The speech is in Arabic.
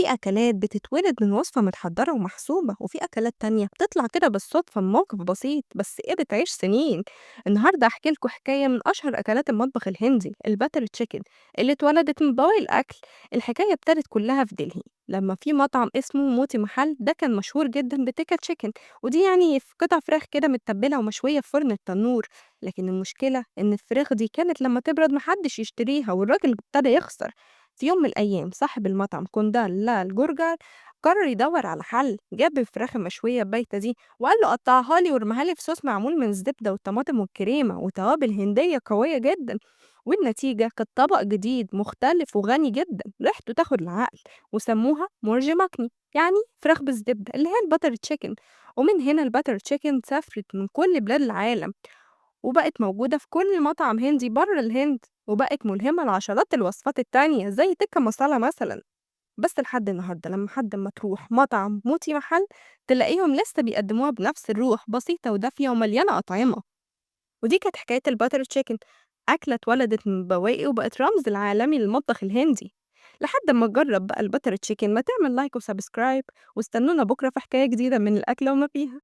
في أكلات بتتولد من وصفة متحضرة ومحسوبة، وفي أكلات تانية بتطلع كده بالصدفة من موقف بسيط بس بتعيش سنين. النهاردة هحكي لكم حكاية من أشهر أكلات المطبخ الهندي، الباتر تشيكن، اللي اتولدت من بواقي الأكل. الحكاية ابتدت كلها في دلهي لما في مطعم اسمه موتي محل، ده كان مشهور جدا بتيكا تشيكن، ودي يعني في قطع فراخ كده متبلة ومشوية في فرن التنور. لكن المشكلة إن الفراخ دي كانت لما تبرد محدش يشتريها، والراجل ابتدى يخسر. في يوم من الأيام صاحب المطعم كوندال لال جورجر قرر يدور على حل، جاب الفراخ المشوية البايتة دي وقال له قطعها لي وارميها لي في صوص معمول من الزبدة والطماطم والكريمة وتوابل هندية قوية جدا. والنتيجة كانت طبق جديد مختلف وغني جدا ريحته تاخد العقل، وسموها مورج ماكني، يعني فراخ بالزبدة اللي هي الباتر تشيكن. ومن هنا الباتر تشيكن سافرت من كل بلاد العالم وبقت موجودة في كل مطعم هندي بره الهند، وبقت ملهمة لعشرات الوصفات التانية زي تكة مسالة مثلا. بس لحد النهاردة لما حد ما تروح مطعم موتي محل تلاقيهم لسه بيقدموها بنفس الروح، بسيطة ودافية ومليانة أطعمة. ودي كانت حكاية الباتر تشيكن، أكلة اتولدت من بواقي وبقت رمز العالمي للمطبخ الهندي. لحد ما تجرب بقى الباتر تشيكن، ما تعمل لايك وسبسكرايب، واستنونا بكرة في حكاية جديدة من الأكلة وما فيها.